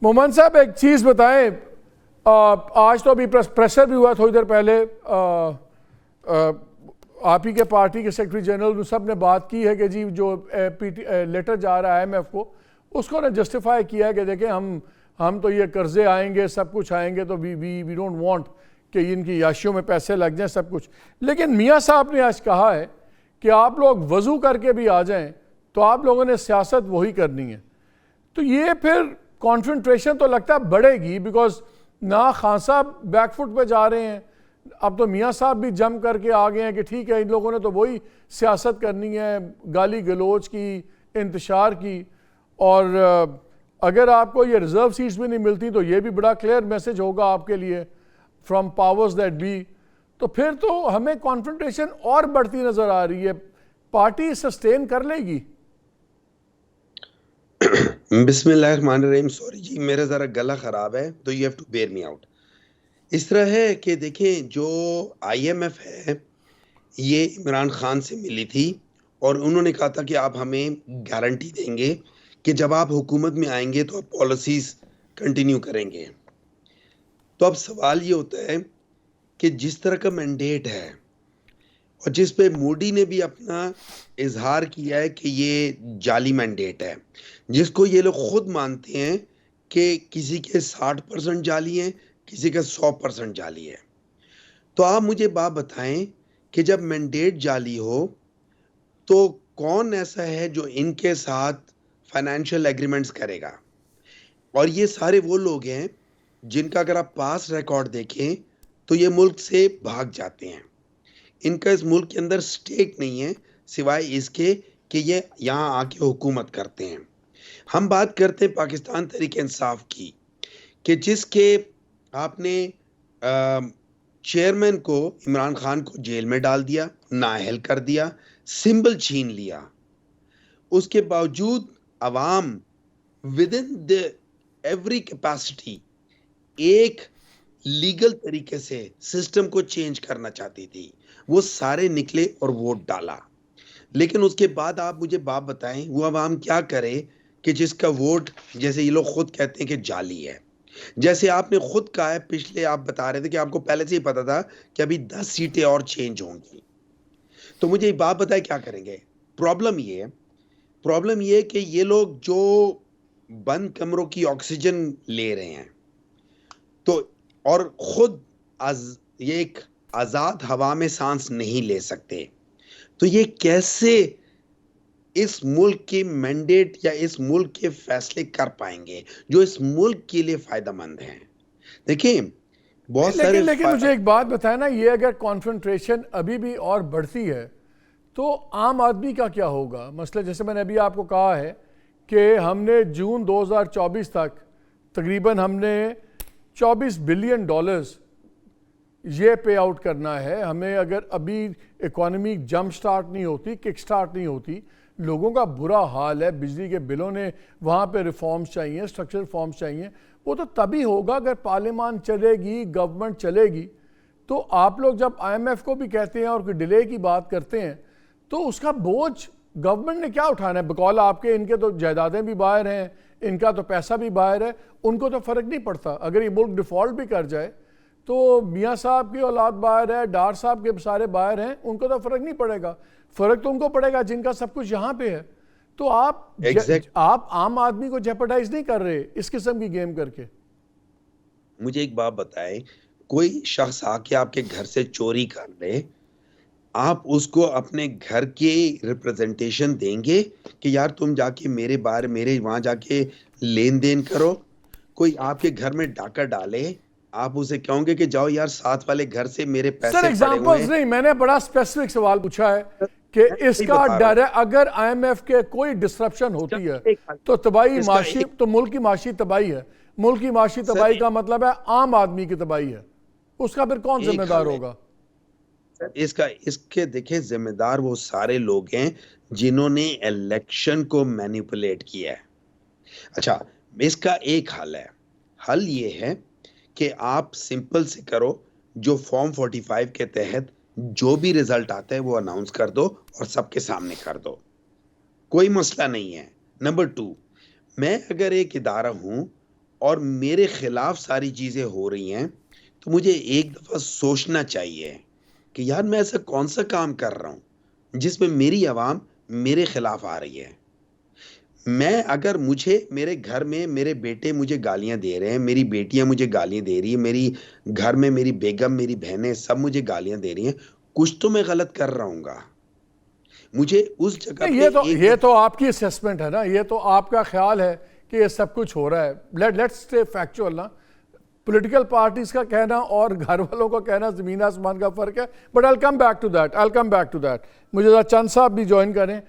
مومن صاحب ایک چیز بتائیں, آج تو ابھی پریشر بھی ہوا تھوڑی دیر پہلے, آپ ہی کے پارٹی کے سیکرٹری جنرل سب نے بات کی ہے کہ جی جو لیٹر جا رہا ہے IMF کو, اس کو نے جسٹیفائی کیا ہے کہ دیکھیں ہم تو یہ قرضے آئیں گے, سب کچھ آئیں گے, تو وی ڈونٹ وانٹ کہ ان کی عیاشیوں میں پیسے لگ جائیں سب کچھ. لیکن میاں صاحب نے آج کہا ہے کہ آپ لوگ وضو کر کے بھی آ جائیں تو آپ لوگوں نے سیاست وہی کرنی ہے. تو یہ پھر کانسنٹریشن تو لگتا ہے بڑھے گی, بیکاز نہ خان صاحب بیک فٹ پہ جا رہے ہیں, اب تو میاں صاحب بھی جم کر کے آ گئے ہیں کہ ٹھیک ہے ان لوگوں نے تو وہی سیاست کرنی ہے, گالی گلوچ کی, انتشار کی. اور اگر آپ کو یہ ریزرو سیٹس بھی نہیں ملتی تو یہ بھی بڑا کلیئر میسج ہوگا آپ کے لیے فرام پاورز دیٹ بی. تو پھر تو ہمیں کانفرنٹریشن اور بڑھتی نظر آ رہی ہے. پارٹی سسٹین کر لے گی؟ بسم اللہ الرحمن الرحیم. سوری جی, میرا ذرا گلا خراب ہے تو you have to bear me out. اس طرح ہے کہ دیکھیں جو IMF ہے یہ عمران خان سے ملی تھی اور انہوں نے کہا تھا کہ آپ ہمیں گارنٹی دیں گے کہ جب آپ حکومت میں آئیں گے تو آپ پالیسیز کنٹینیو کریں گے. تو اب سوال یہ ہوتا ہے کہ جس طرح کا مینڈیٹ ہے اور جس پہ مودی نے بھی اپنا اظہار کیا ہے کہ یہ جعلی مینڈیٹ ہے, جس کو یہ لوگ خود مانتے ہیں کہ کسی کے 60% جعلی ہیں, کسی کا 100% جعلی ہے. تو آپ مجھے بات بتائیں کہ جب مینڈیٹ جعلی ہو تو کون ایسا ہے جو ان کے ساتھ فائنینشیل ایگریمنٹس کرے گا؟ اور یہ سارے وہ لوگ ہیں جن کا اگر آپ پاس ریکارڈ دیکھیں تو یہ ملک سے بھاگ جاتے ہیں. ان کا اس ملک کے اندر سٹیک نہیں ہے سوائے اس کے کہ یہ یہاں آ کے حکومت کرتے ہیں. ہم بات کرتے ہیں پاکستان تحریک انصاف کی کہ جس کے آپ نے چیئرمین کو عمران خان کو جیل میں ڈال دیا, نااہل کر دیا, سمبل چھین لیا. اس کے باوجود عوام ودن ایوری کیپیسٹی ایک لیگل طریقے سے سسٹم کو چینج کرنا چاہتی تھی. وہ سارے نکلے اور ووٹ ڈالا. لیکن اس کے بعد آپ مجھے بات بتائیں وہ عوام کیا کرے کہ جس کا ووٹ, جیسے یہ لوگ خود کہتے ہیں کہ جعلی ہے. جیسے آپ نے خود کہا ہے, پچھلے آپ بتا رہے تھے کہ آپ کو پہلے سے ہی پتا تھا کہ ابھی 10 سیٹیں اور چینج ہوں گی. تو مجھے یہ بات بتائے کیا کریں گے؟ پرابلم یہ کہ یہ لوگ جو بند کمروں کی آکسیجن لے رہے ہیں تو اور خود یہ ایک آزاد ہوا میں سانس نہیں لے سکتے, تو یہ کیسے اس ملک کے مینڈیٹ یا اس ملک کے فیصلے کر پائیں گے جو اس ملک کے لیے فائدہ مند ہیں؟ دیکھیں بہت سارے لیکن مجھے ایک بات بتائیں نا, یہ اگر کانفرنٹریشن ابھی بھی اور بڑھتی ہے تو عام آدمی کا کیا ہوگا؟ مسئلہ جیسے میں نے ابھی آپ کو کہا ہے کہ ہم نے جون 2024 تک تقریباً ہم نے $24 بلین یہ پے آؤٹ کرنا ہے. ہمیں اگر ابھی اکانومی جمپ سٹارٹ نہیں ہوتی, کک سٹارٹ نہیں ہوتی, لوگوں کا برا حال ہے, بجلی کے بلوں نے وہاں پہ ریفارمز چاہیے, سٹرکچرل ریفارمز چاہیے, وہ تو تبھی ہوگا اگر پارلیمان چلے گی, گورنمنٹ چلے گی. تو آپ لوگ جب IMF کو بھی کہتے ہیں اور کوئی ڈیلے کی بات کرتے ہیں تو اس کا بوجھ گورنمنٹ نے کیا اٹھانا ہے؟ بقول آپ کے ان کے تو جائیدادیں بھی باہر ہیں, ان کا تو پیسہ بھی باہر ہے, ان کو تو فرق نہیں پڑتا. اگر یہ ملک ڈیفالٹ بھی کر جائے تو میاں صاحب کی اولاد باہر ہے, ڈار صاحب کے سارے باہر ہیں, ان کو تو فرق نہیں پڑے گا. فرق تو ان کو پڑے گا جن کا سب کچھ یہاں پہ ہے. تو آپ عام آدمی کو جیپرڈائز نہیں کر رہے اس قسم کی گیم کر کے؟ مجھے ایک بات بتائیں, کوئی شخص آ کے آپ کے گھر سے چوری کر لے, آپ اس کو اپنے گھر کے ریپرزنٹیشن دیں گے کہ یار تم جا کے میرے وہاں جا کے لین دین کرو؟ کوئی آپ کے گھر میں ڈاکہ ڈالے, آپ اسے کہوں گے کہ جاؤ یار ساتھ والے گھر سے میرے پیسے سر پڑے ہوئے ہیں؟ نہیں, میں نے بڑا اسپیسیفک سوال پوچھا ہے کہ اس کا ڈر ہے اگر IMF کے کوئی ڈسرپشن ہوتی ہے تو تباہی معاشی, تو ملک کی معاشی تباہی ہے. ملک کی معاشی تباہی کا مطلب ہے عام آدمی کی تباہی ہے. اس کا پھر کون ذمہ دار ہوگا؟ اس کے دیکھیں ذمہ دار وہ سارے لوگ ہیں جنہوں نے الیکشن کو مینیپولیٹ کیا ہے. اچھا, اس کا ایک حل یہ ہے کہ آپ سمپل سے کرو, جو فارم 45 کے تحت جو بھی رزلٹ آتا ہے وہ اناؤنس کر دو اور سب کے سامنے کر دو, کوئی مسئلہ نہیں ہے. نمبر 2, میں اگر ایک ادارہ ہوں اور میرے خلاف ساری چیزیں ہو رہی ہیں تو مجھے ایک دفعہ سوچنا چاہیے کہ یار میں ایسا کون سا کام کر رہا ہوں جس میں میری عوام میرے خلاف آ رہی ہے. میں اگر مجھے میرے گھر میں میرے بیٹے مجھے گالیاں دے رہے ہیں, میری بیٹیاں مجھے گالیاں دے رہی ہیں, میری گھر میں میری بیگم میری بہنیں سب مجھے گالیاں دے رہی ہیں, کچھ تو میں غلط کر رہا ہوں گا. مجھے اس جگہ پہ یہ تو آپ کی اسیسمنٹ ہے نا, یہ تو آپ کا خیال ہے کہ یہ سب کچھ ہو رہا ہے. لیٹس اسٹے فیکچوئل نا. پولیٹیکل پارٹیز کا کہنا اور گھر والوں کا کہنا زمین آسمان کا فرق ہے. But I'll come back to that. مجھے چند صاحب بھی جوائن کریں.